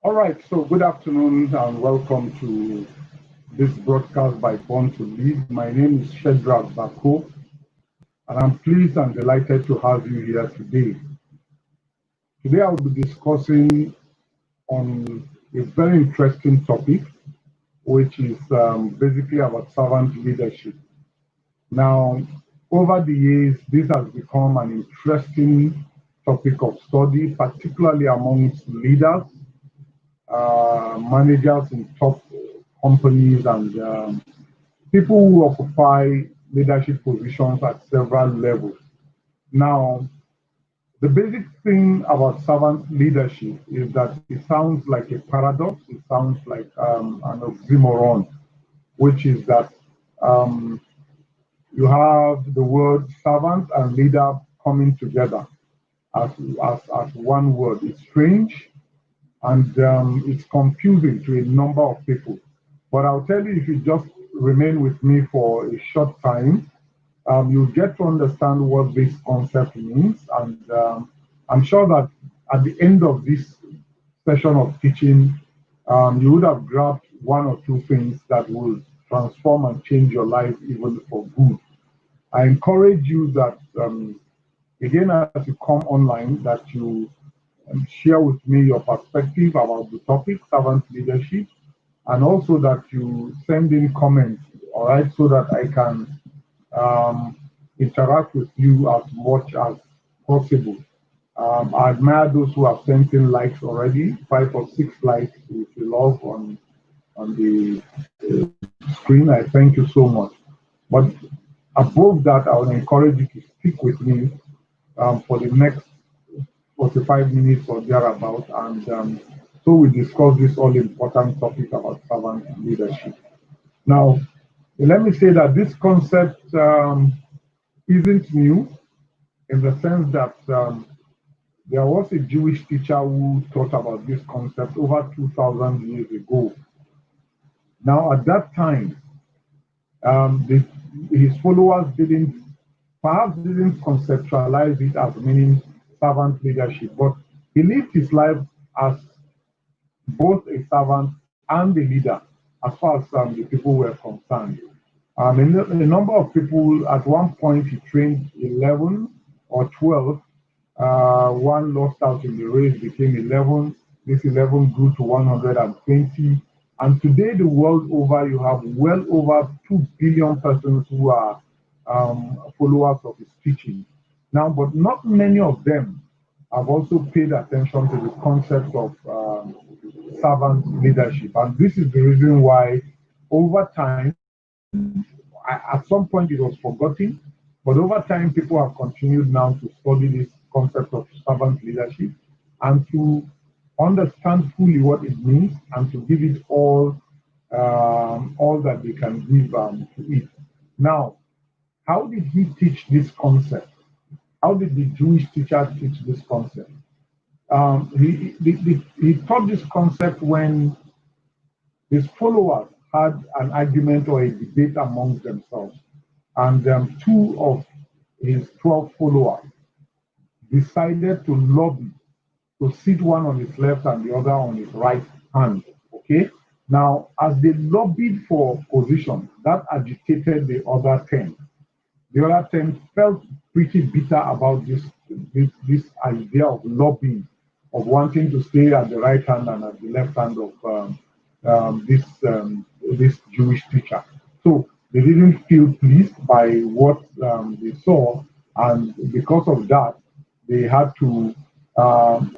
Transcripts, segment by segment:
All right, so good afternoon and welcome to this broadcast by Born to Lead. My name is Shedrack Bako, and I'm pleased and delighted to have you here today. Today, I'll be discussing on a very interesting topic, which is basically about servant leadership. Now, over the years, this has become an interesting topic of study, particularly amongst leaders, managers in top companies, and people who occupy leadership positions at several levels. Now, the basic thing about servant leadership is that it sounds like a paradox, it sounds like an oxymoron, which is that um, you have the word servant and leader coming together as one word. It's strange and it's confusing to a number of people. But I'll tell you, if you just remain with me for a short time, you'll get to understand what this concept means. And I'm sure that at the end of this session of teaching, you would have grabbed one or two things that will transform and change your life even for good. I encourage you that, again, as you come online, that you share with me your perspective about the topic, servant leadership, and also that you send in comments, all right, so that I can um, interact with you as much as possible. I admire those who have sent in likes already, 5 or 6 likes with the love on the screen. I thank you so much. But above that, I would encourage you to stick with me for the next 45 minutes or thereabout, and so we discuss this all important topic about servant leadership. Now, let me say that this concept isn't new in the sense that there was a Jewish teacher who taught about this concept over 2,000 years ago. Now, at that time, his followers didn't conceptualize it as meaning servant leadership, but he lived his life as both a servant and a leader as far as the people were concerned. A number of people at one point he trained 11 or 12. One lost out in the race, became 11. This 11 grew to 120. And today, the world over, you have well over 2 billion persons who are followers of his teaching. Now, but not many of them have also paid attention to the concept of servant leadership. And this is the reason why, over time, at some point it was forgotten, but over time, people have continued now to study this concept of servant leadership and to understand fully what it means and to give it all that they can give to it. Now, how did he teach this concept? How did the Jewish teacher teach this concept? He taught this concept when his followers had an argument or a debate amongst themselves, and two of his 12 followers decided to lobby to sit one on his left and the other on his right hand. Okay. Now, as they lobbied for position, that agitated the other 10. The other 10 felt pretty bitter about this idea of lobbying, of wanting to stay at the right hand and at the left hand of this Jewish teacher. So they didn't feel pleased by what they saw, and because of that, they had to um,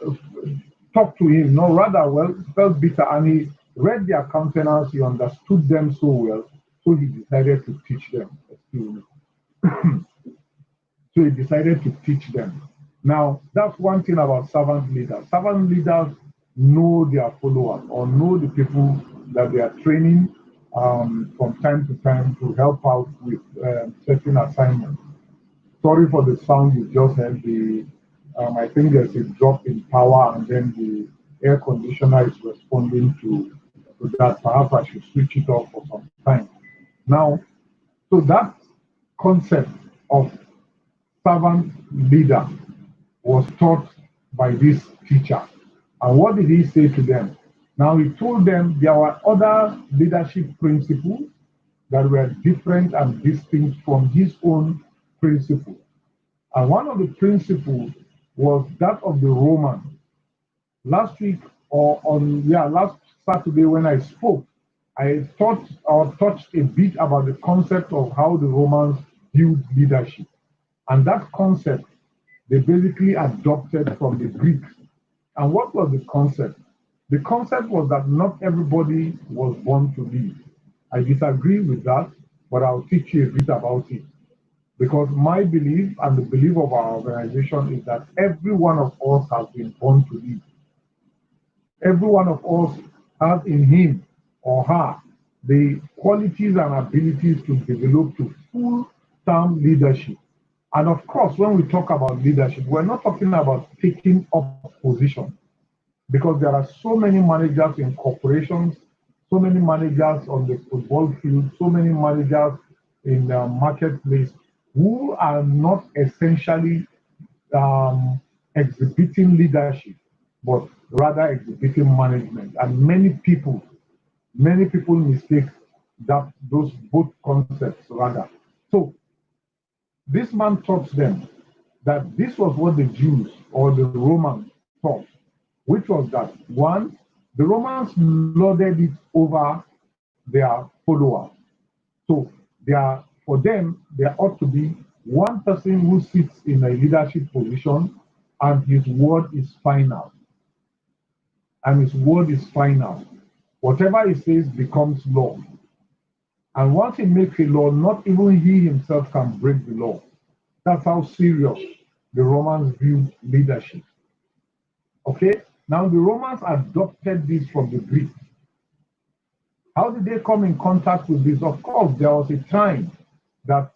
talk to him. No, rather, well, felt bitter, and he read their countenance. He understood them so well, so he decided to teach them. Excuse me. So he decided to teach them. Now, that's one thing about servant leaders. Servant leaders know their followers or know the people that they are training from time to time to help out with certain assignments. Sorry for the sound you just heard. I think there's a drop in power, and then the air conditioner is responding to that. Perhaps I should switch it off for some time. Now, so that concept of servant leader was taught by this teacher. And what did he say to them? Now he told them there were other leadership principles that were different and distinct from his own principle. And one of the principles was that of the Romans. Last week last Saturday when I spoke, I thought or touched a bit about the concept of how the Romans viewed leadership. And that concept they basically adopted from the Greeks. And what was the concept? The concept was that not everybody was born to lead. I disagree with that, but I'll teach you a bit about it. Because my belief and the belief of our organization is that every one of us has been born to lead. Every one of us has in him or her the qualities and abilities to develop to full-term leadership. And of course, when we talk about leadership, we're not talking about taking up position, because there are so many managers in corporations, so many managers on the football field, so many managers in the marketplace who are not essentially exhibiting leadership, but rather exhibiting management. And many people mistake that those both concepts rather. So this man taught them that this was what the Jews or the Romans taught, which was that one, the Romans lorded it over their followers. So for them, there ought to be one person who sits in a leadership position and his word is final. And his word is final. Whatever he says becomes law. And once he makes a law, not even he himself can break the law. That's how serious the Romans viewed leadership. Okay? Now the Romans adopted this from the Greeks. How did they come in contact with this? Of course, there was a time that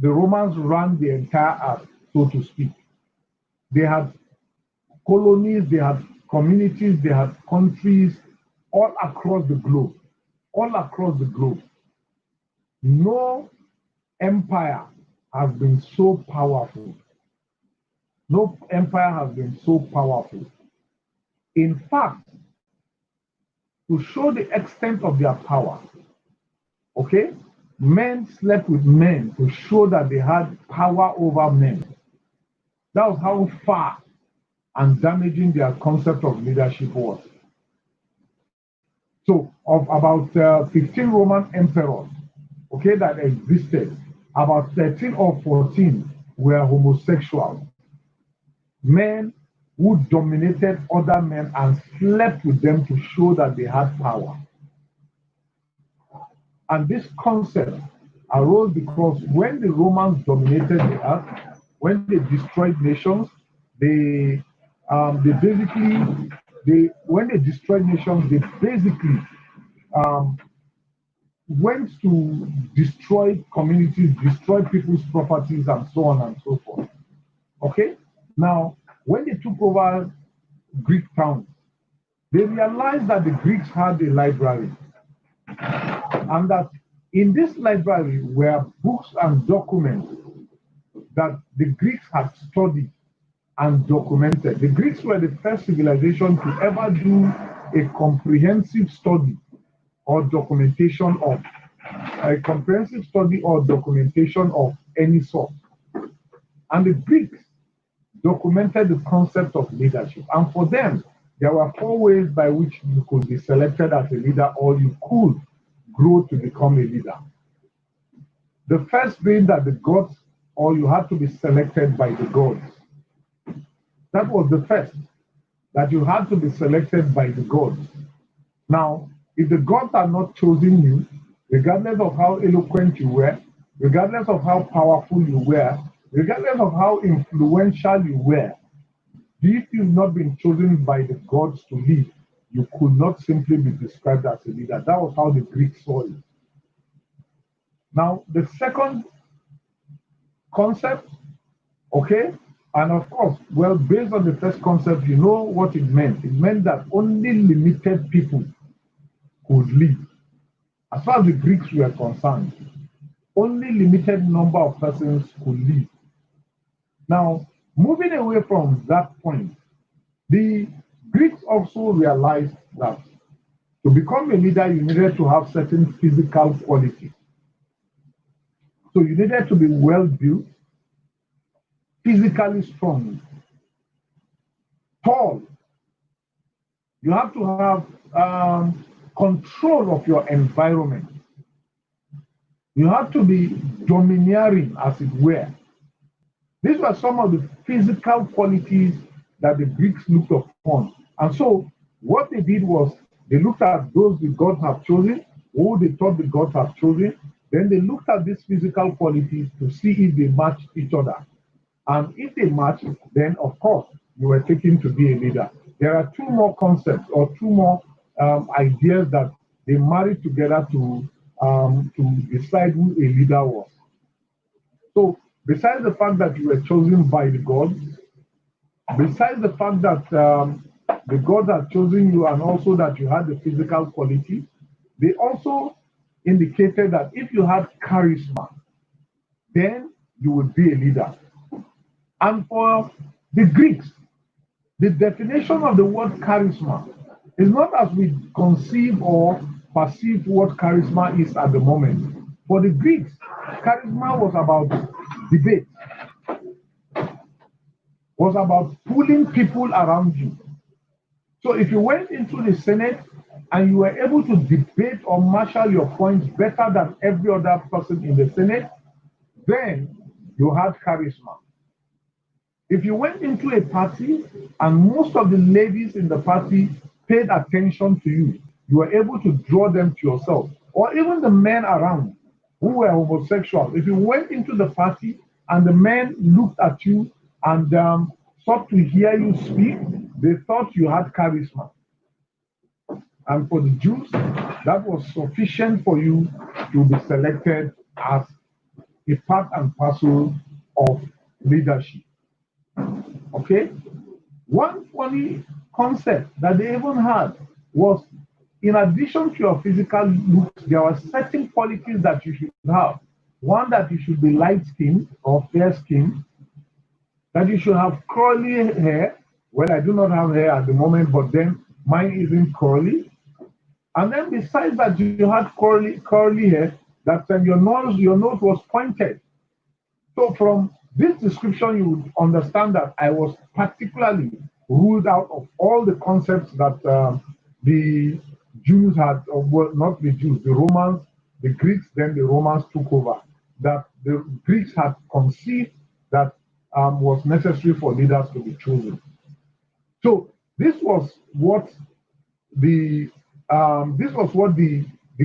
the Romans ran the entire earth, so to speak. They had colonies, they had communities, they had countries all across the globe. All across the globe. No empire has been so powerful. No empire has been so powerful. In fact, to show the extent of their power, okay, men slept with men to show that they had power over men. That was how far and damaging their concept of leadership was. So, of about 15 Roman emperors, okay, that existed, about 13 or 14 were homosexual. Men who dominated other men and slept with them to show that they had power. And this concept arose because when the Romans dominated the earth, when they destroyed nations, when they destroyed nations, they basically went to destroy communities, destroy people's properties, and so on and so forth. Okay? Now, when they took over Greek towns, they realized that the Greeks had a library, and that in this library were books and documents that the Greeks had studied and documented. The Greeks were the first civilization to ever do a comprehensive study or documentation of any sort. And the Greeks documented the concept of leadership. And for them, there were 4 ways by which you could be selected as a leader, or you could grow to become a leader. The first being that the gods, or you had to be selected by the gods. That was the first, that you had to be selected by the gods. Now, if the gods had not chosen you, regardless of how eloquent you were, regardless of how powerful you were, regardless of how influential you were, if you've not been chosen by the gods to lead, you could not simply be described as a leader. That was how the Greeks saw it. Now, the second concept, okay, and of course, well, based on the first concept, you know what it meant. It meant that only limited people could lead. As far as the Greeks were concerned, only limited number of persons could lead. Now, moving away from that point, the Greeks also realized that To become a leader, you needed to have certain physical qualities. So you needed to be well built, physically strong, tall. You have to have control of your environment. You have to be domineering, as it were. These were some of the physical qualities that the Greeks looked upon. And so what they did was they looked at those the gods have chosen, who they thought the gods have chosen. Then they looked at these physical qualities to see if they matched each other. And if they matched, then of course you were taken to be a leader. There are two more concepts or two more ideas that they married together to decide who a leader was. So besides the fact that you were chosen by the gods, besides the fact that the gods had chosen you and also that you had the physical quality, they also indicated that if you had charisma, then you would be a leader. And for the Greeks, the definition of the word charisma is not as we conceive or perceive what charisma is at the moment. For the Greeks, charisma was about debate, was about pulling people around you. So if you went into the Senate and you were able to debate or marshal your points better than every other person in the Senate, then you had charisma. If you went into a party and most of the ladies in the party paid attention to you, you were able to draw them to yourself, or even the men around who were homosexual. If you went into the party and the men looked at you and sought to hear you speak, they thought you had charisma. And for the Jews, that was sufficient for you to be selected as a part and parcel of leadership. Okay? One funny concept that they even had was, in addition to your physical looks, there are certain qualities that you should have. One, that you should be light-skinned or fair-skinned, that you should have curly hair. Well, I do not have hair at the moment, but then mine isn't curly. And then besides that, you had curly hair, that your nose was pointed. So from this description, you would understand that I was particularly ruled out of all the concepts that the Jews had, or well, not the Jews, the Romans, the Greeks, then the Romans took over, that the Greeks had conceived that was necessary for leaders to be chosen. So this was what the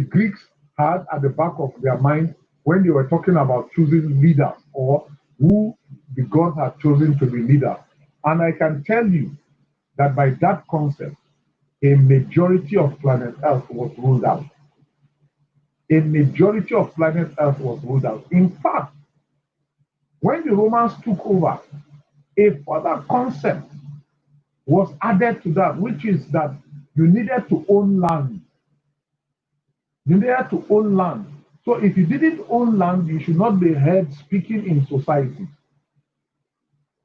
Greeks had at the back of their mind when they were talking about choosing leaders, or who the gods had chosen to be leaders. And I can tell you that by that concept, a majority of planet Earth was ruled out. A majority of planet Earth was ruled out. In fact, when the Romans took over, a further concept was added to that, which is that you needed to own land. You needed to own land. So if you didn't own land, you should not be heard speaking in society.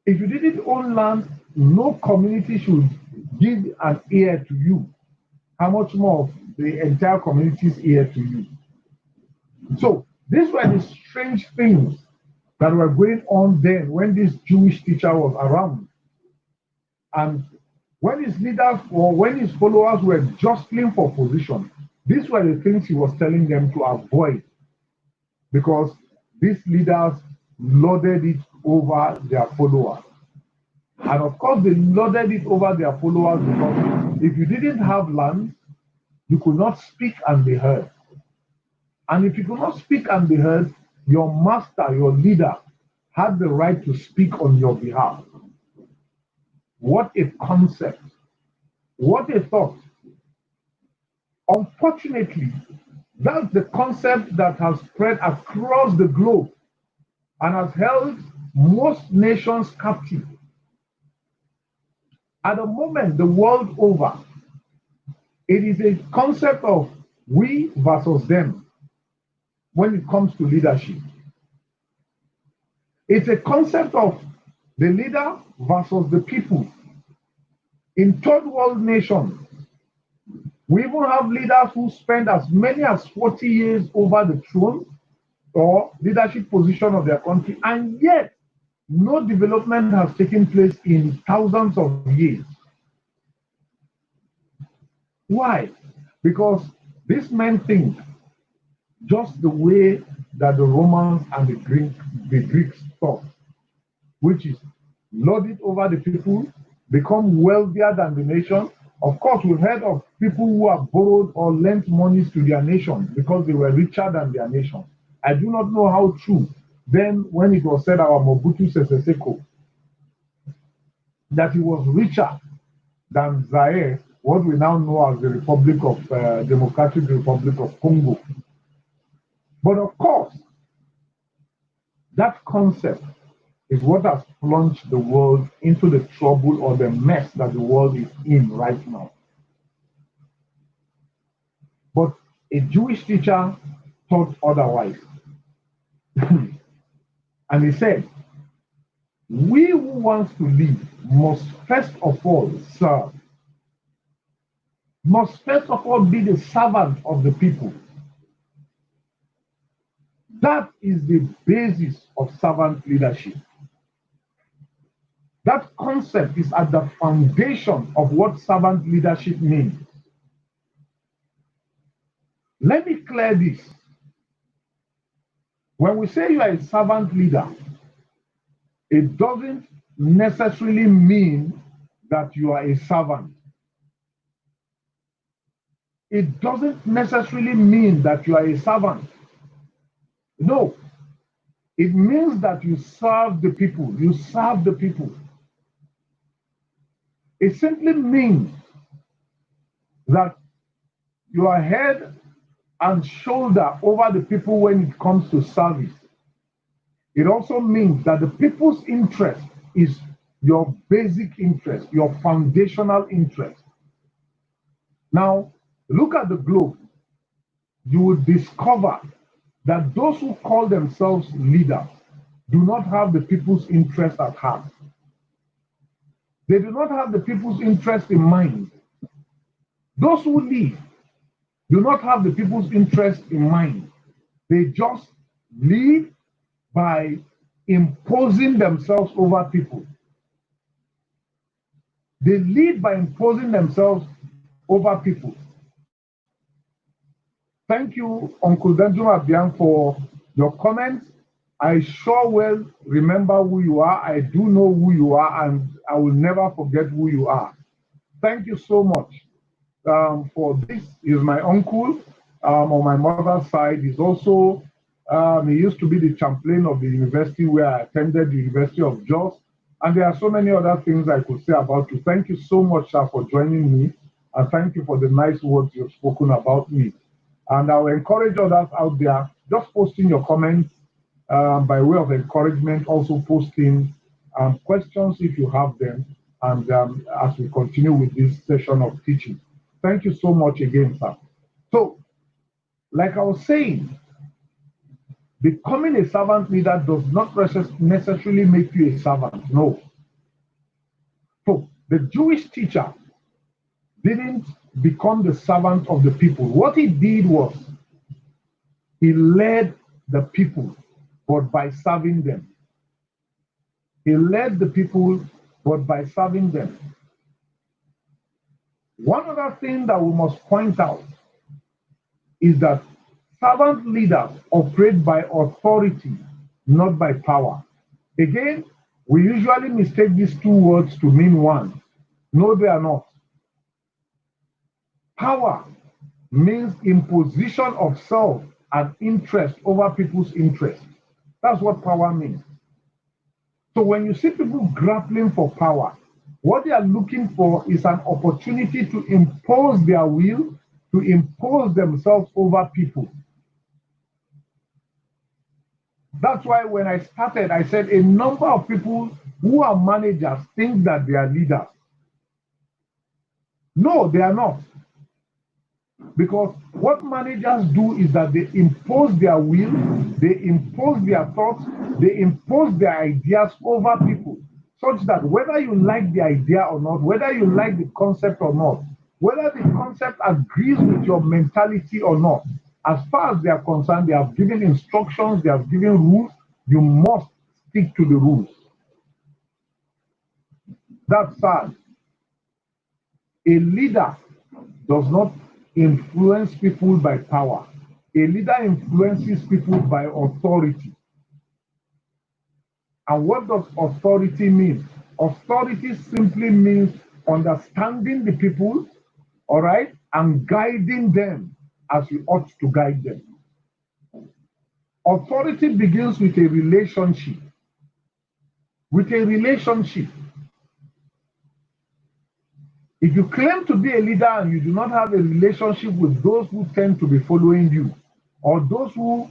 If you didn't own land, no community should give an ear to you. How much more the entire community's ear to you? So these were the strange things that were going on then when this Jewish teacher was around. And when his leaders or when his followers were jostling for position, these were the things he was telling them to avoid, because these leaders lorded it over their followers. And of course, they lorded it over their followers because if you didn't have land, you could not speak and be heard. And if you could not speak and be heard, your master, your leader, had the right to speak on your behalf. What a concept. What a thought. Unfortunately, that's the concept that has spread across the globe and has held most nations captive. At the moment, the world over, it is a concept of we versus them when it comes to leadership. It's a concept of the leader versus the people. In third world nations, We even have leaders who spend as many as 40 years over the throne or leadership position of their country, and yet no development has taken place in thousands of years. Why? Because these men think just the way that the Romans and the Greeks thought, which is lord it over the people, become wealthier than the nation. Of course, we've heard of people who have borrowed or lent monies to their nation because they were richer than their nation. I do not know how true then when it was said our Mobutu Sese Seko that he was richer than Zaire, what we now know as the Democratic Republic of Congo. But of course, that concept is what has plunged the world into the trouble or the mess that the world is in right now. But a Jewish teacher thought otherwise. And he said, we who want to lead must first of all serve, must first of all be the servant of the people. That is the basis of servant leadership. That concept is at the foundation of what servant leadership means. Let me clear this. When we say you are a servant leader, it doesn't necessarily mean that you are a servant. It doesn't necessarily mean that you are a servant. No, it means that you serve the people. You serve the people. It simply means that you are head and shoulder over the people when it comes to service. It also means that the people's interest is your basic interest, your foundational interest. Now, look at the globe. You will discover that those who call themselves leaders do not have the people's interest at heart. They do not have the people's interest in mind. Those who lead do not have the people's interest in mind. They just lead by imposing themselves over people. They lead by imposing themselves over people. Thank you, Uncle Benjamin Abiang, for your comments. I sure well remember who you are. I do know who you are, and I will never forget who you are. Thank you so much for this. Is my uncle on my mother's side. He's also, he used to be the chaplain of the university where I attended, the University of Jos. And there are so many other things I could say about you. Thank you so much, sir, for joining me. And thank you for the nice words you've spoken about me. And I will encourage others out there, just posting your comments by way of encouragement, also posting questions if you have them, and as we continue with this session of teaching. Thank you so much again, sir. So, like I was saying, becoming a servant leader does not necessarily make you a servant, no. So, the Jewish teacher didn't become the servant of the people. What he did was, he led the people, but by serving them. He led the people, but by serving them. One other thing that we must point out is that servant leaders operate by authority, not by power. Again, we usually mistake these two words to mean one. No, they are not. Power means imposition of self and interest over people's interests. That's what power means. So when you see people grappling for power, what they are looking for is an opportunity to impose their will, to impose themselves over people. That's why when I started, I said a number of people who are managers think that they are leaders. No, they are not. Because what managers do is that they impose their will, they impose their thoughts, they impose their ideas over people, such that whether you like the idea or not, whether you like the concept or not, whether the concept agrees with your mentality or not. As far as they are concerned, they have given instructions, they have given rules, you must stick to the rules. That's sad. A leader does not influence people by power. A leader influences people by authority. And what does authority mean? Authority simply means understanding the people, all right, and guiding them as you ought to guide them. Authority begins with a relationship. With a relationship. If you claim to be a leader and you do not have a relationship with those who tend to be following you, or those who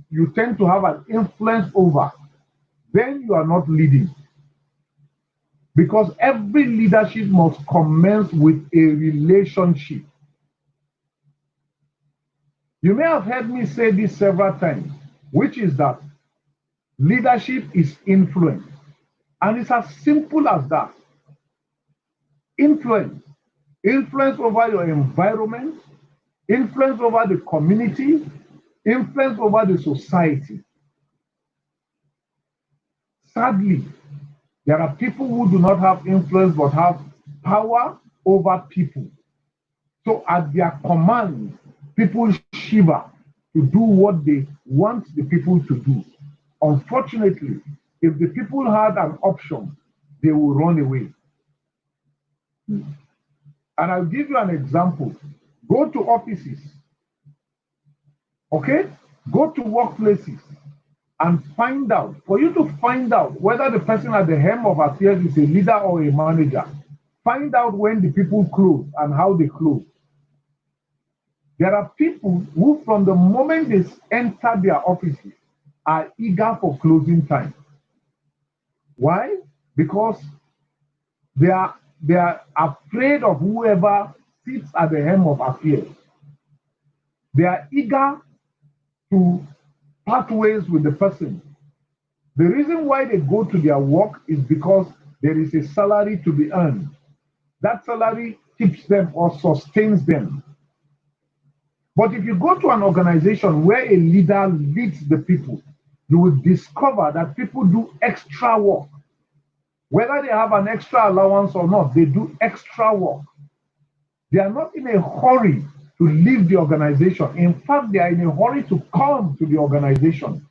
you tend to have an influence over, then you are not leading. Because every leadership must commence with a relationship. You may have heard me say this several times, which is that leadership is influence. And it's as simple as that. Influence. Influence over your environment, influence over the community, influence over the society. Sadly, there are people who do not have influence but have power over people. So at their command, people shiver to do what they want the people to do. Unfortunately, if the people had an option, they will run away. And I'll give you an example. Go to offices, okay? Go to workplaces and find out, for you to find out whether the person at the helm of affairs is a leader or a manager, find out when the people close and how they close. There are people who, from the moment they enter their offices, are eager for closing time. Why? Because they are afraid of whoever sits at the helm of affairs. They are eager to part ways with the person. The reason why they go to their work is because there is a salary to be earned. That salary keeps them or sustains them. But if you go to an organization where a leader leads the people, you will discover that people do extra work. Whether they have an extra allowance or not, they do extra work. They are not in a hurry to leave the organization. In fact, they are in a hurry to come to the organization.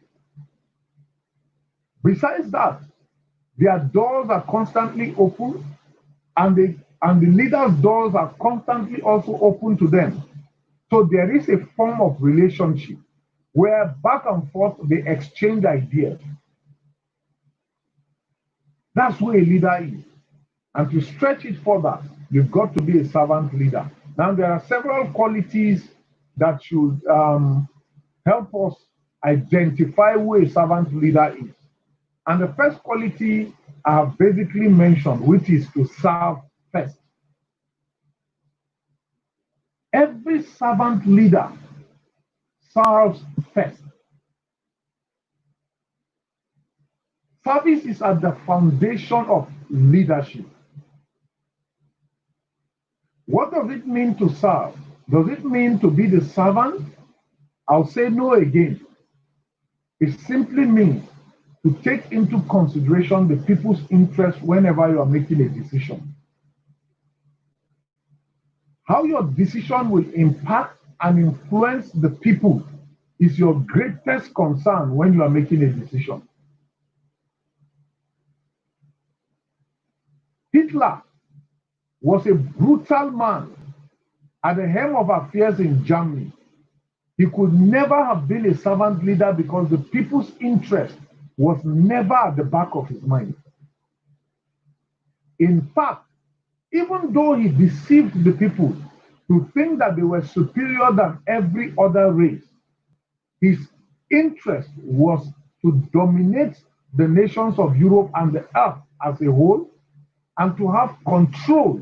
Besides that, their doors are constantly open, and the leaders' doors are constantly also open to them. So there is a form of relationship where back and forth they exchange ideas. That's where a leader is. And to stretch it further, you've got to be a servant leader. Now, there are several qualities that should help us identify who a servant leader is. And the first quality I have basically mentioned, which is to serve first. Every servant leader serves first. Service is at the foundation of leadership. What does it mean to serve? Does it mean to be the servant? I'll say no again. It simply means to take into consideration the people's interest whenever you are making a decision. How your decision will impact and influence the people is your greatest concern when you are making a decision. Hitler was a brutal man at the helm of affairs in Germany. He could never have been a servant leader because the people's interest was never at the back of his mind. In fact, even though he deceived the people to think that they were superior than every other race, his interest was to dominate the nations of Europe and the earth as a whole and to have control.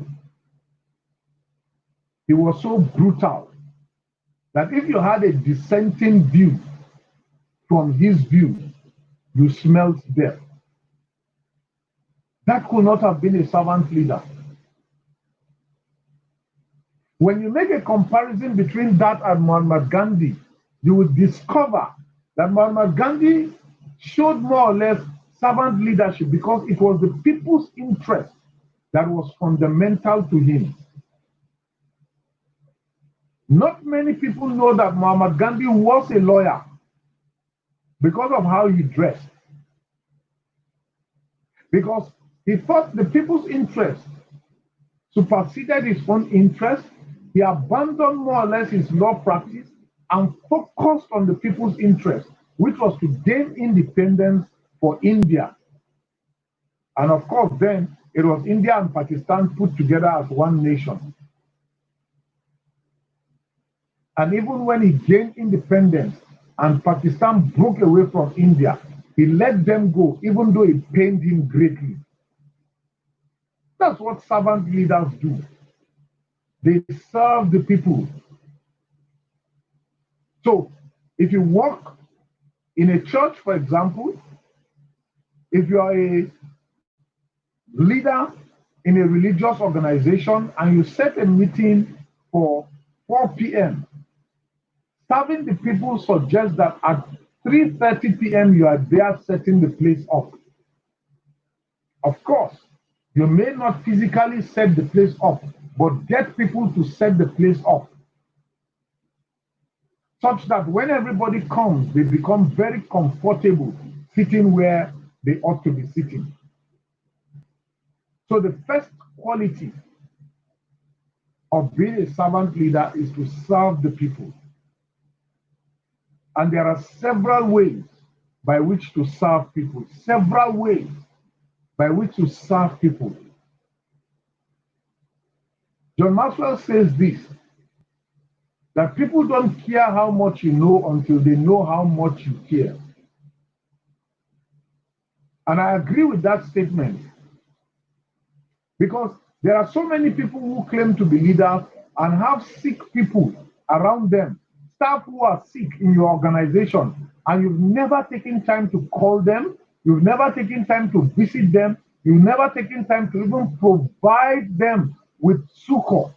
He was so brutal that if you had a dissenting view from his view, you smelled death. That could not have been a servant leader. When you make a comparison between that and Mahatma Gandhi, you will discover that Mahatma Gandhi showed more or less servant leadership because it was the people's interest that was fundamental to him. Not many people know that Mahatma Gandhi was a lawyer because of how he dressed. Because he thought the people's interest superseded his own interest, he abandoned more or less his law practice and focused on the people's interest, which was to gain independence for India. And of course, then it was India and Pakistan put together as one nation. And even when he gained independence and Pakistan broke away from India, he let them go, even though it pained him greatly. That's what servant leaders do. They serve the people. So, if you work in a church, for example, if you are a leader in a religious organization and you set a meeting for 4 p.m., serving the people suggests that at 3:30 p.m. you are there setting the place up. Of course, you may not physically set the place up, but get people to set the place up, such that when everybody comes, they become very comfortable sitting where they ought to be sitting. So the first quality of being a servant leader is to serve the people. And there are several ways by which to serve people. Several ways by which to serve people. John Maxwell says this, that people don't care how much you know until they know how much you care. And I agree with that statement, because there are so many people who claim to be leaders and have sick people around them, staff who are sick in your organization, and you've never taken time to call them, you've never taken time to visit them, you've never taken time to even provide them with succor,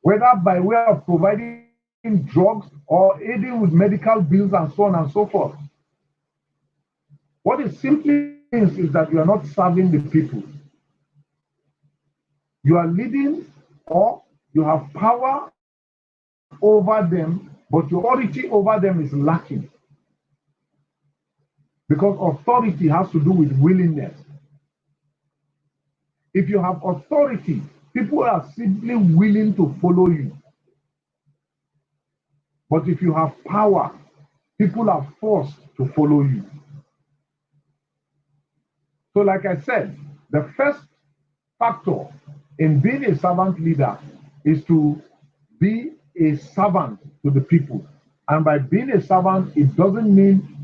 whether by way of providing drugs or aiding with medical bills and so on and so forth. What it simply means is that you are not serving the people. You are leading, or you have power over them, but your authority over them is lacking. Because authority has to do with willingness. If you have authority, people are simply willing to follow you. But if you have power, people are forced to follow you. So like I said, the first factor in being a servant leader is to be a servant to the people. And by being a servant, it doesn't mean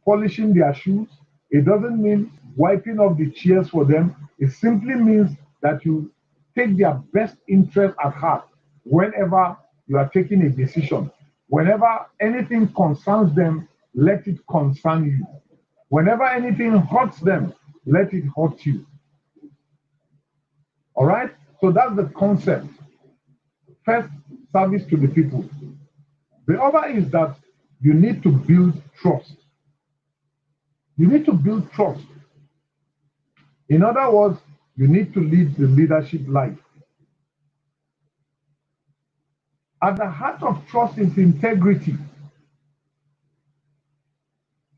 polishing their shoes. It doesn't mean wiping off the chairs for them. It simply means that you take their best interest at heart whenever you are taking a decision. Whenever anything concerns them, let it concern you. Whenever anything hurts them, let it hurt you. All right? So that's the concept. First, service to the people. The other is that you need to build trust. You need to build trust. In other words, you need to lead the leadership life. At the heart of trust is integrity.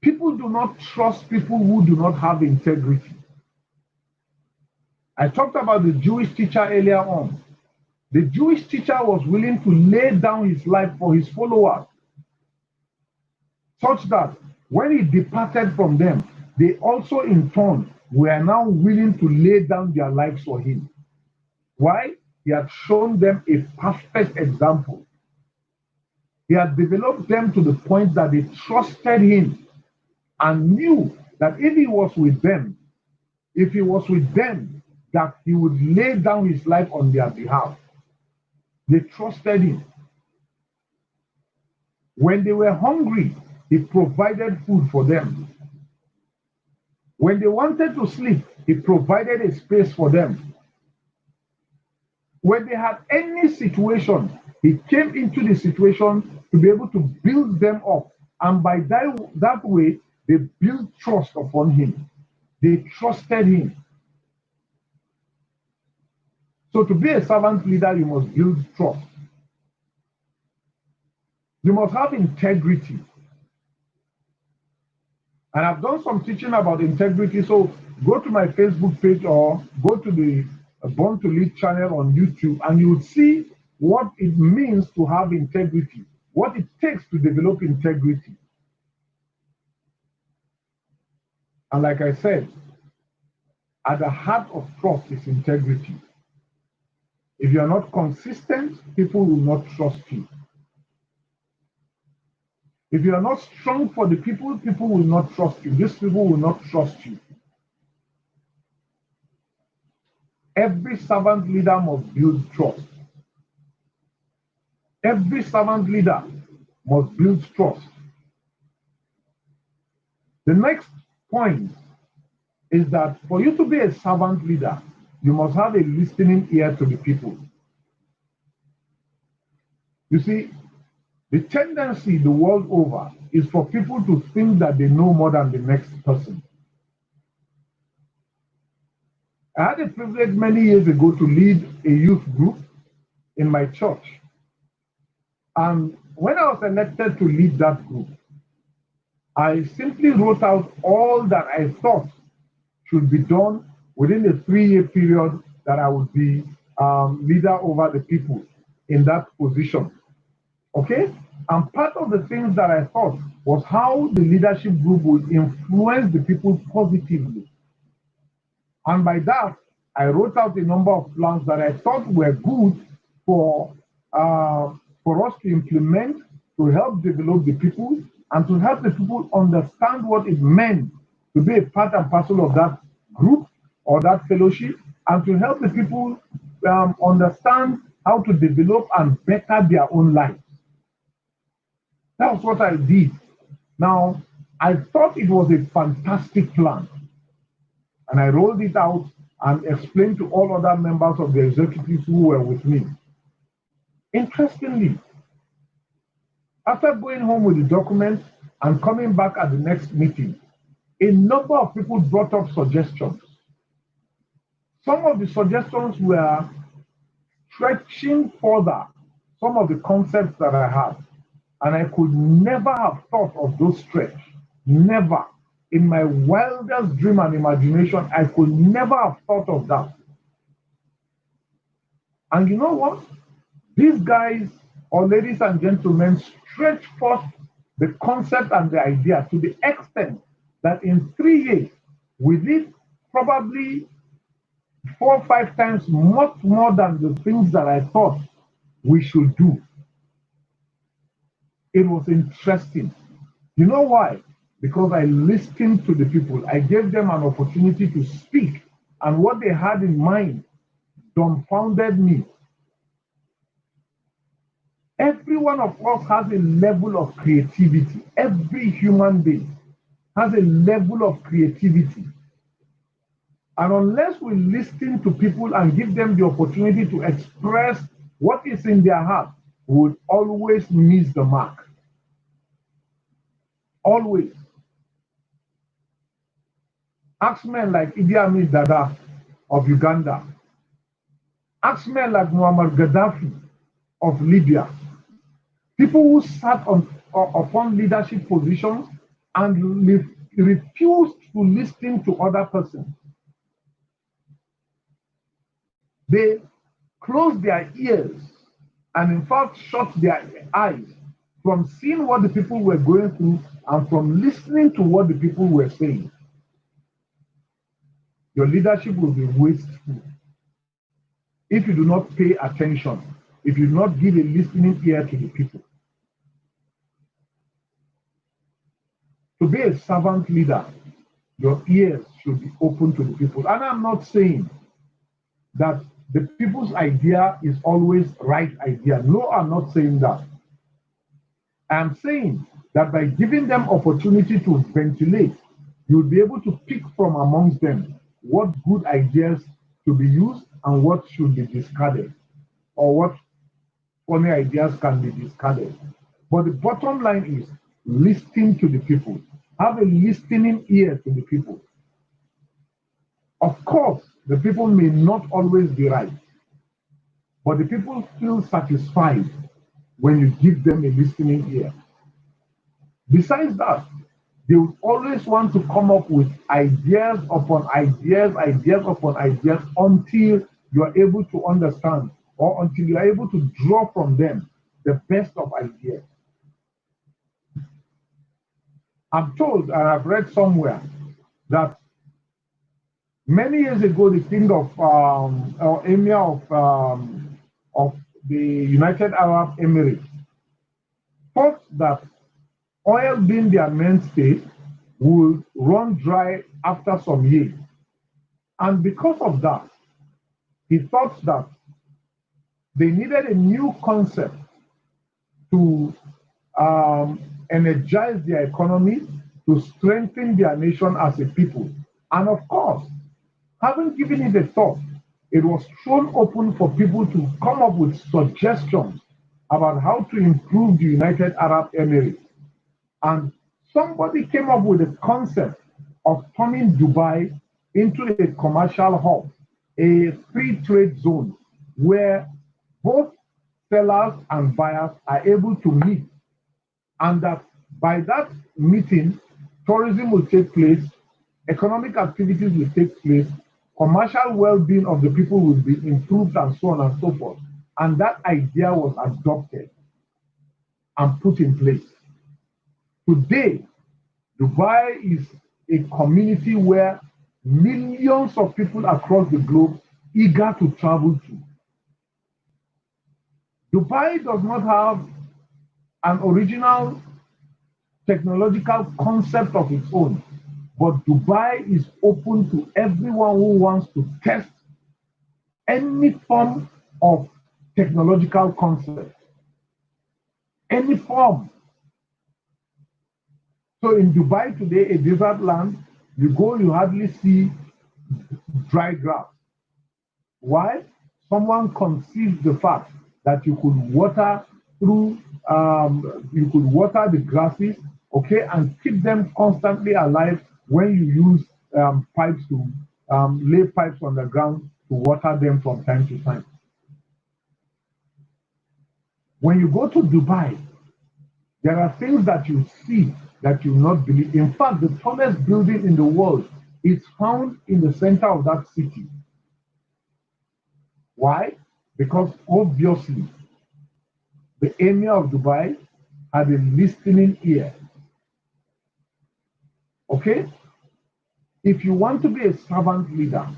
People do not trust people who do not have integrity. I talked about the Jewish teacher earlier on. The Jewish teacher was willing to lay down his life for his followers, such that when he departed from them, they also in turn were now willing to lay down their lives for him. Why? He had shown them a perfect example. He had developed them to the point that they trusted him and knew that if he was with them, that he would lay down his life on their behalf. They trusted him. When they were hungry, he provided food for them. When they wanted to sleep, he provided a space for them. When they had any situation, he came into the situation to be able to build them up. And by that way, they built trust upon him. They trusted him. So to be a servant leader, you must build trust. You must have integrity. And I've done some teaching about integrity. So go to my Facebook page or go to the Born to Lead channel on YouTube, and you will see what it means to have integrity, what it takes to develop integrity. And like I said, at the heart of trust is integrity. If you're not consistent, people will not trust you. If you are not strong for the people, people will not trust you. These people will not trust you. Every servant leader must build trust. Every servant leader must build trust. The next point is that for you to be a servant leader, you must have a listening ear to the people. You see, the tendency the world over is for people to think that they know more than the next person. I had a privilege many years ago to lead a youth group in my church. And when I was elected to lead that group, I simply wrote out all that I thought should be done within the 3-year period that I would be leader over the people in that position. Okay? And part of the things that I thought was how the leadership group would influence the people positively. And by that, I wrote out a number of plans that I thought were good for us to implement, to help develop the people, and to help the people understand what it meant to be a part and parcel of that group or that fellowship, and to help the people understand how to develop and better their own lives. That was what I did. Now, I thought it was a fantastic plan. And I rolled it out and explained to all other members of the executives who were with me. Interestingly, after going home with the document and coming back at the next meeting, a number of people brought up suggestions. Some of the suggestions were stretching further some of the concepts that I had. And I could never have thought of those stretch. Never. In my wildest dream and imagination, I could never have thought of that. And you know what? These guys, or ladies and gentlemen, stretch forth the concept and the idea to the extent that in 3 years, we did probably 4 or 5 times much more than the things that I thought we should do. It was interesting. You know why? Because I listened to the people. I gave them an opportunity to speak, and what they had in mind dumbfounded me. Every one of us has a level of creativity. Every human being has a level of creativity. And unless we listen to people and give them the opportunity to express what is in their heart, we would always miss the mark. Always. Ask men like Idi Amin Dada of Uganda. Ask men like Muammar Gaddafi of Libya. People who sat upon leadership positions and refused to listen to other persons. They closed their ears and in fact shut their eyes from seeing what the people were going through and from listening to what the people were saying. Your leadership will be wasteful if you do not pay attention, if you do not give a listening ear to the people. To be a servant leader, your ears should be open to the people. And I'm not saying that the people's idea is always right idea. No, I'm not saying that. I'm saying that by giving them opportunity to ventilate, you'll be able to pick from amongst them what good ideas to be used and what should be discarded. or what funny ideas can be discarded. But the bottom line is listen to the people. Have a listening ear to the people. Of course, the people may not always be right, but the people feel satisfied when you give them a listening ear. Besides that, they would always want to come up with ideas upon ideas, ideas upon ideas, until you are able to understand or until you are able to draw from them the best of ideas. I'm told, and I've read somewhere, that many years ago, the king of or emir of the United Arab Emirates thought that oil being their mainstay would run dry after some years. And because of that, he thought that they needed a new concept to energize their economy, to strengthen their nation as a people. And of course, having given it a thought, it was thrown open for people to come up with suggestions about how to improve the United Arab Emirates. And somebody came up with a concept of turning Dubai into a commercial hub, a free trade zone where both sellers and buyers are able to meet, and that by that meeting, tourism will take place, economic activities will take place, commercial well-being of the people will be improved, and so on and so forth. And that idea was adopted and put in place. Today, Dubai is a community where millions of people across the globe eager to travel to. Dubai does not have an original technological concept of its own, but Dubai is open to everyone who wants to test any form of technological concept, any form. So in Dubai today, a desert land, you go, you hardly see dry grass. Why? Someone conceived the fact that you could water through, you could water the grasses, okay, and keep them constantly alive when you use pipes to lay pipes on the ground to water them from time to time. When you go to Dubai, there are things that you see that you not believe. In fact, the tallest building in the world is found in the center of that city. Why? Because obviously, the emir of Dubai had a listening ear. Okay? If you want to be a servant leader,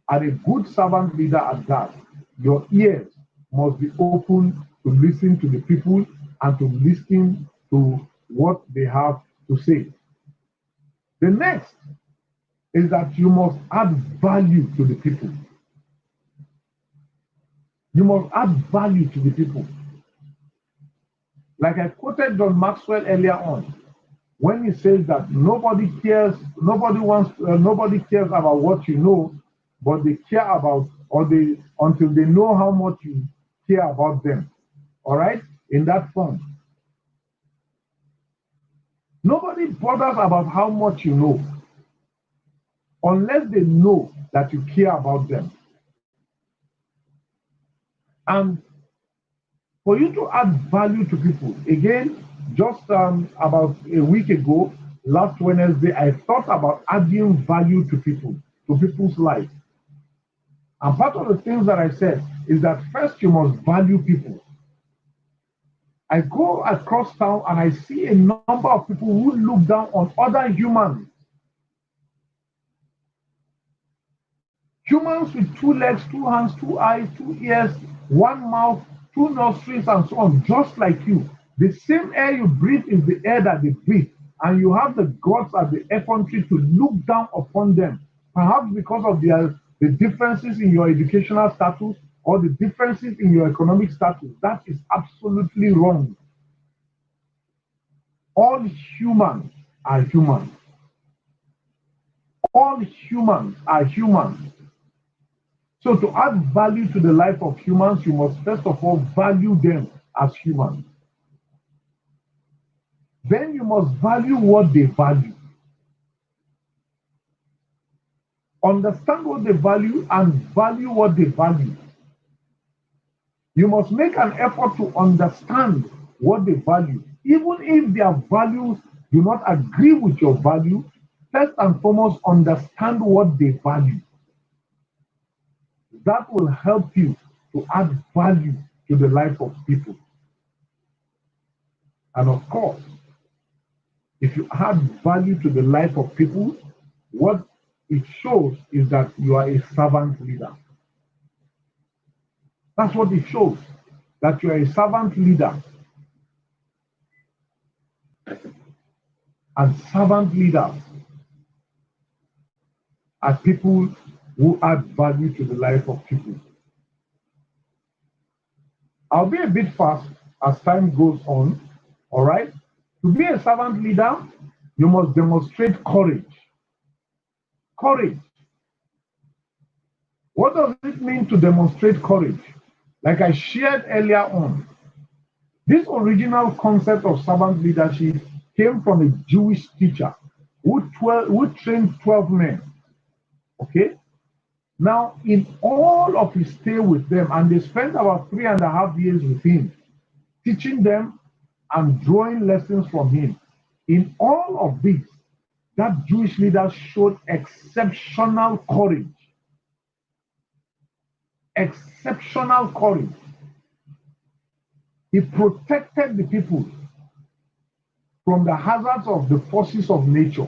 and a good servant leader at that, your ears must be open to listen to the people and to listen to what they have to say. The next is that you must add value to the people. You must add value to the people. Like I quoted John Maxwell earlier on, when he says that nobody cares about what you know, but they care about, or they, until they know how much you care about them. All right? In that form. Nobody bothers about how much you know unless they know that you care about them. And for you to add value to people, again, just about a week ago, last Wednesday, I thought about adding value to people, to people's lives. And part of the things that I said is that first you must value people. I go across town and I see a number of people who look down on other humans. Humans with two legs, two hands, two eyes, two ears, one mouth, two nostrils, and so on, just like you. The same air you breathe is the air that they breathe. And you have the guts and the effrontery to look down upon them, perhaps because of the differences in your educational status or the differences in your economic status. That is absolutely wrong. All humans are human. All humans are human. So to add value to the life of humans, you must first of all value them as humans. Then you must value what they value. Understand what they value and value what they value. You must make an effort to understand what they value. Even if their values do not agree with your value, first and foremost, understand what they value. That will help you to add value to the life of people. And of course, if you add value to the life of people, what it shows is that you are a servant leader. That's what it shows, that you are a servant leader. And servant leaders are people who add value to the life of people. I'll be a bit fast as time goes on, all right? To be a servant leader, you must demonstrate courage. Courage. What does it mean to demonstrate courage? Like I shared earlier on, this original concept of servant leadership came from a Jewish teacher who trained 12 men. Okay? Now, in all of his stay with them, and they spent about 3.5 years with him, teaching them and drawing lessons from him. In all of this, that Jewish leader showed exceptional courage. Exceptional courage. He protected the people from the hazards of the forces of nature.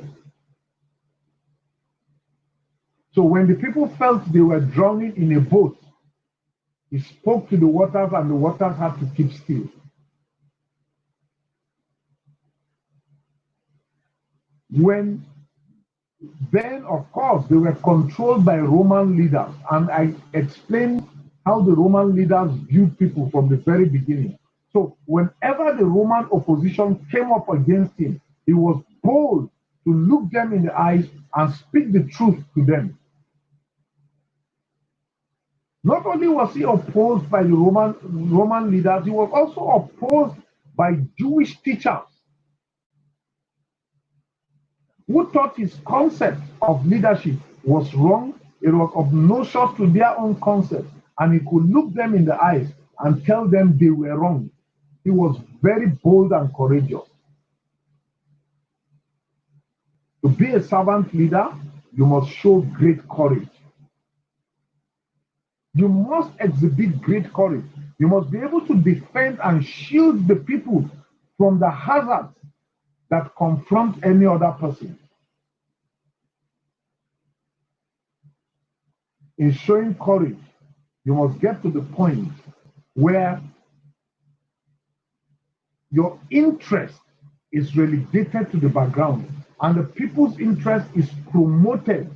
So when the people felt they were drowning in a boat, he spoke to the waters and the waters had to keep still. Then, of course, they were controlled by Roman leaders. And I explained how the Roman leaders viewed people from the very beginning. So whenever the Roman opposition came up against him, he was bold to look them in the eyes and speak the truth to them. Not only was he opposed by the Roman leaders, he was also opposed by Jewish teachers who thought his concept of leadership was wrong. It was obnoxious to their own concept, and he could look them in the eyes and tell them they were wrong. He was very bold and courageous. To be a servant leader, you must show great courage. You must exhibit great courage. You must be able to defend and shield the people from the hazards that confront any other person. In showing courage, you must get to the point where your interest is relegated to the background and the people's interest is promoted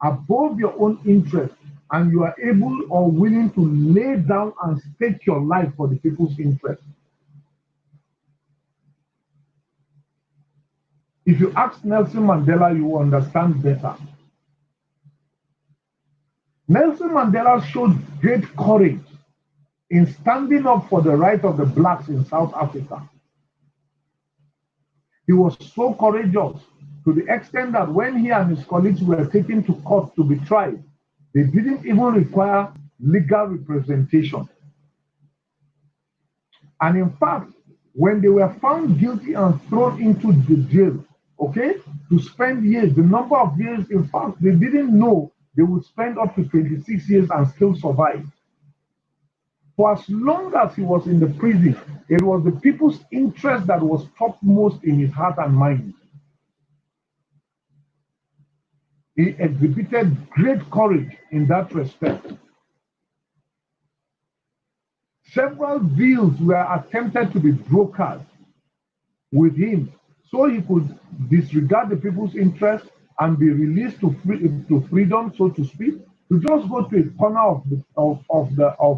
above your own interest, and you are able or willing to lay down and stake your life for the people's interest. If you ask Nelson Mandela, you will understand better. Nelson Mandela showed great courage in standing up for the right of the blacks in South Africa. He was so courageous to the extent that when he and his colleagues were taken to court to be tried, they didn't even require legal representation. And in fact, when they were found guilty and thrown into the jail, to spend years, the number of years, in fact, they didn't know they would spend up to 26 years and still survive. For as long as he was in the prison, it was the people's interest that was topmost in his heart and mind. He exhibited great courage in that respect. Several deals were attempted to be brokered with him so he could disregard the people's interest and be released to freedom, so to speak, to just go to a corner of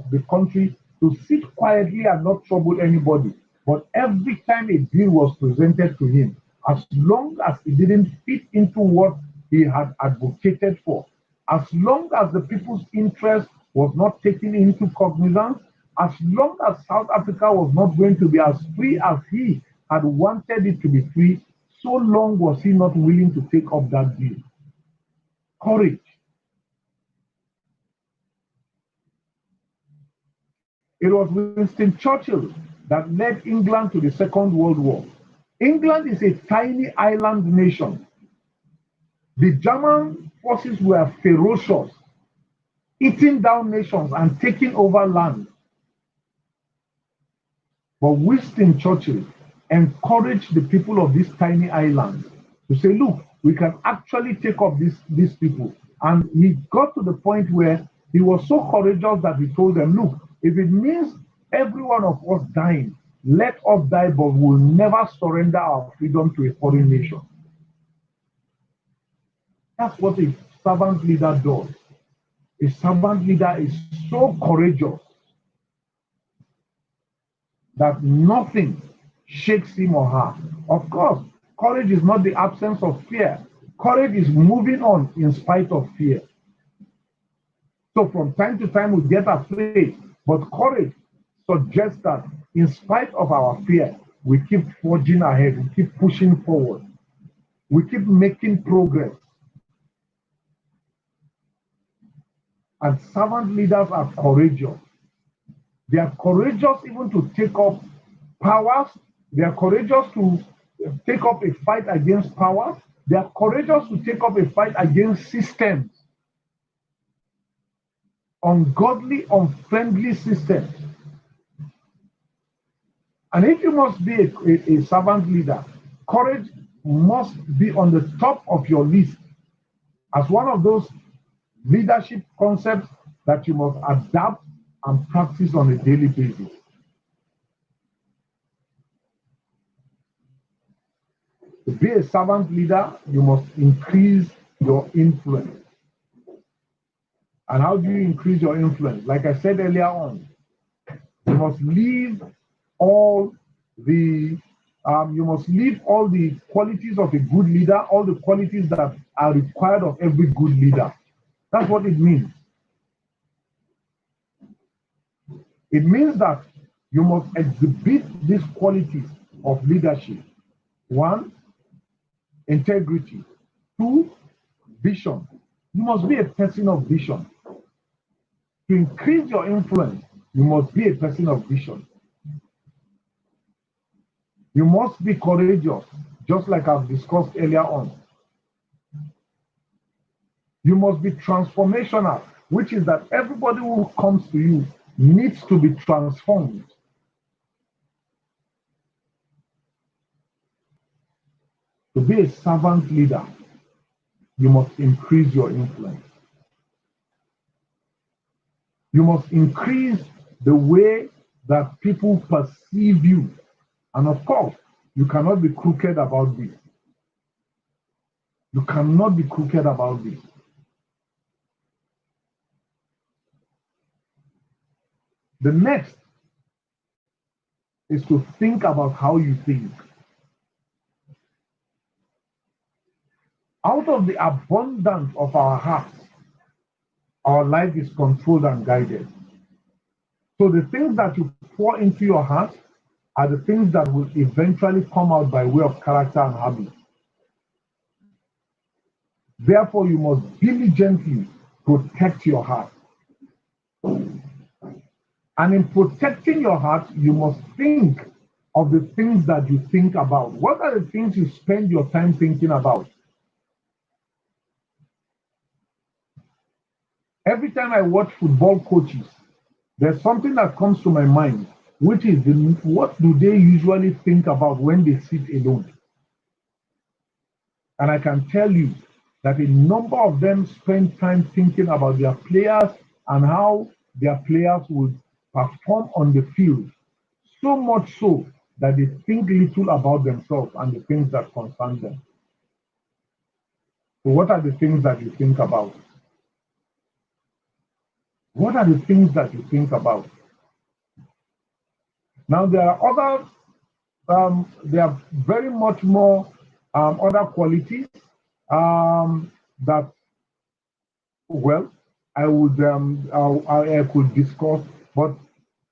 the country to sit quietly and not trouble anybody. But every time a deal was presented to him, as long as it didn't fit into what he had advocated for, as long as the people's interest was not taken into cognizance, as long as South Africa was not going to be as free as he had wanted it to be free, so long was he not willing to take up that deal. Courage. It was Winston Churchill that led England to the Second World War. England is a tiny island nation. The German forces were ferocious, eating down nations and taking over land. But Winston Churchill encouraged the people of this tiny island to say, look, we can actually take up these people. And he got to the point where he was so courageous that he told them, look, if it means every one of us dying, let us die, but we'll never surrender our freedom to a foreign nation. That's what a servant leader does. A servant leader is so courageous that nothing shakes him or her. Of course, courage is not the absence of fear. Courage is moving on in spite of fear. So from time to time we get afraid, but courage suggests that in spite of our fear, we keep forging ahead, we keep pushing forward, we keep making progress. And servant leaders are courageous. They are courageous even to take up powers. They are courageous to take up a fight against powers. They are courageous to take up a fight against systems, ungodly, unfriendly systems. And if you must be a servant leader, courage must be on the top of your list as one of those leadership concepts that you must adapt and practice on a daily basis. To be a servant leader, you must increase your influence. And how do you increase your influence? Like I said earlier on, you must leave all the qualities of a good leader, all the qualities that are required of every good leader. That's what it means. It means that you must exhibit these qualities of leadership. 1, integrity. 2, vision. You must be a person of vision. To increase your influence, you must be a person of vision. You must be courageous, just like I've discussed earlier on. You must be transformational, which is that everybody who comes to you needs to be transformed. To be a servant leader, you must increase your influence. You must increase the way that people perceive you. And of course, you cannot be crooked about this. You cannot be crooked about this. The next is to think about how you think. Out of the abundance of our hearts, our life is controlled and guided. So the things that you pour into your heart are the things that will eventually come out by way of character and habit. Therefore, you must diligently protect your heart. And in protecting your heart, you must think of the things that you think about. What are the things you spend your time thinking about? Every time I watch football coaches, there's something that comes to my mind, which is what do they usually think about when they sit alone? And I can tell you that a number of them spend time thinking about their players and how their players would perform on the field, so much so that they think little about themselves and the things that concern them. So what are the things that you think about? What are the things that you think about? Now, there are other, there are very much more other qualities that, well, I could discuss, but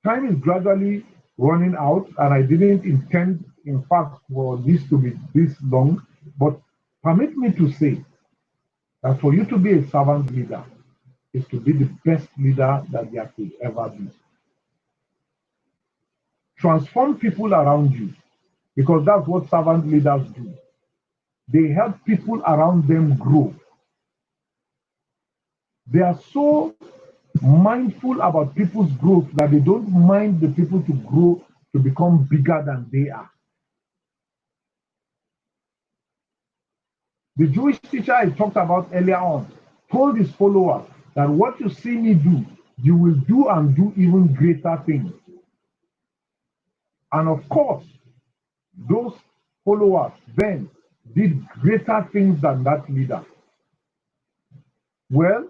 time is gradually running out, and I didn't intend, in fact, for this to be this long. But permit me to say that for you to be a servant leader is to be the best leader that there could ever be. Transform people around you, because that's what servant leaders do. They help people around them grow. They are so mindful about people's growth that they don't mind the people to grow to become bigger than they are. The Jewish teacher I talked about earlier on told his followers that what you see me do, you will do and do even greater things. And of course, those followers then did greater things than that leader. Well,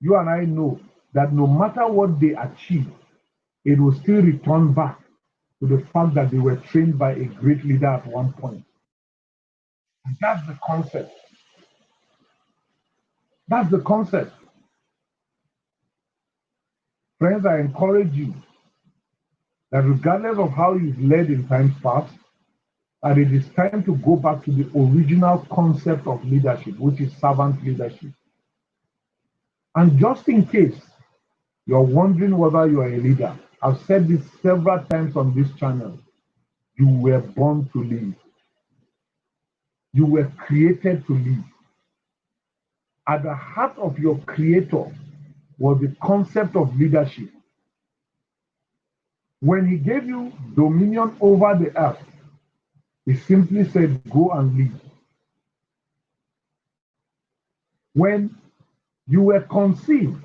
you and I know that no matter what they achieve, it will still return back to the fact that they were trained by a great leader at one point. And that's the concept. That's the concept. Friends, I encourage you that regardless of how you've led in times past, that it is time to go back to the original concept of leadership, which is servant leadership. And just in case you're wondering whether you are a leader, I've said this several times on this channel. You were born to lead. You were created to lead. At the heart of your creator was the concept of leadership. When he gave you dominion over the earth, he simply said, go and lead. When you were conceived,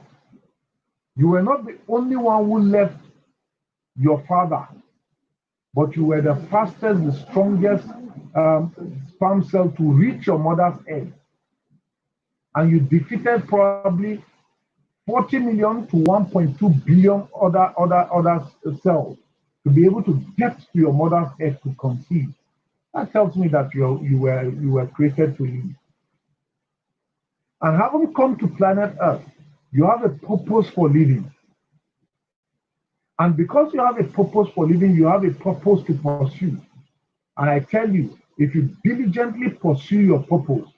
you were not the only one who left your father, but you were the fastest, the strongest sperm cell to reach your mother's egg. And you defeated probably 40 million to 1.2 billion other cells to be able to get to your mother's egg to conceive. That tells me that you were created to lead. And having come to planet Earth, you have a purpose for living. And because you have a purpose for living, you have a purpose to pursue. And I tell you, if you diligently pursue your purpose,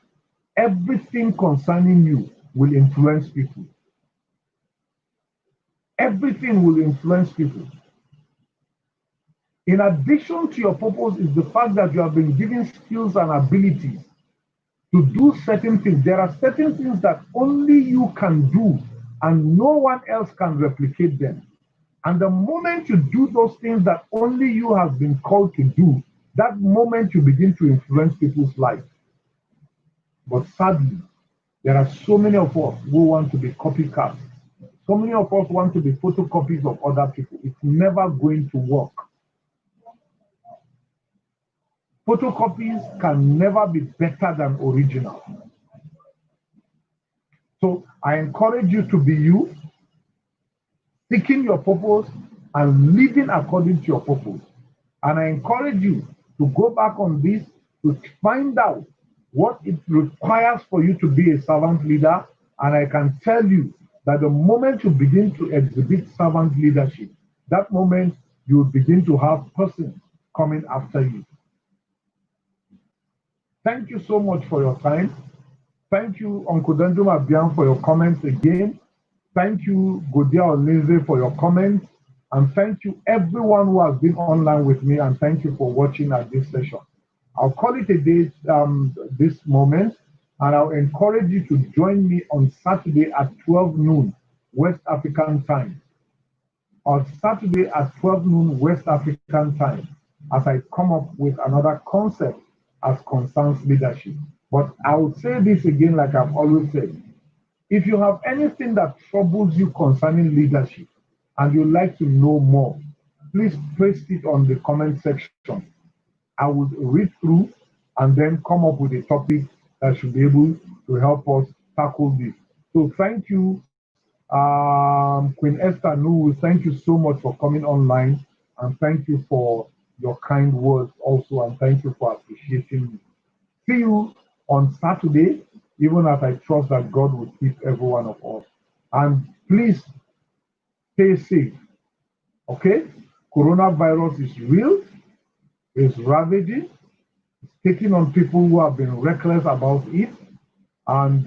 everything concerning you will influence people. Everything will influence people. In addition to your purpose is the fact that you have been given skills and abilities to do certain things. There are certain things that only you can do and no one else can replicate them. And the moment you do those things that only you have been called to do, that moment you begin to influence people's lives. But sadly, there are so many of us who want to be copycats. So many of us want to be photocopies of other people. It's never going to work. Photocopies can never be better than original. So I encourage you to be you, seeking your purpose and living according to your purpose. And I encourage you to go back on this to find out what it requires for you to be a servant leader. And I can tell you that the moment you begin to exhibit servant leadership, that moment you will begin to have persons coming after you. Thank you so much for your time. Thank you, Uncle Danjuma Abian, for your comments again. Thank you, Godia Olinze, for your comments. And thank you, everyone who has been online with me. And thank you for watching at this session. I'll call it a day this moment. And I'll encourage you to join me on Saturday at 12 noon, West African time. On Saturday at 12 noon, West African time, as I come up with another concept as concerns leadership. But I will say this again, like I've always said. If you have anything that troubles you concerning leadership and you'd like to know more, please paste it on the comment section. I will read through and then come up with a topic that should be able to help us tackle this. So thank you, Queen Esther Nuwu. Thank you so much for coming online, and thank you for your kind words also, and thank you for appreciating me. See you on Saturday, even as I trust that God will keep every one of us. And please stay safe. Okay? Coronavirus is real, it's ravaging, it's taking on people who have been reckless about it. And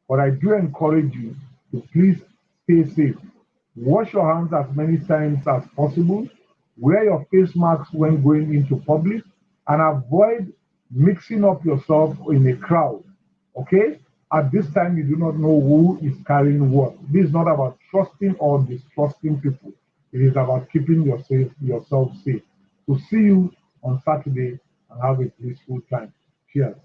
but I do encourage you to please stay safe. Wash your hands as many times as possible. Wear your face masks when going into public, and avoid mixing up yourself in a crowd. Okay? At this time, you do not know who is carrying what. This is not about trusting or distrusting people. It is about keeping yourself safe. So see you on Saturday and have a peaceful time. Cheers.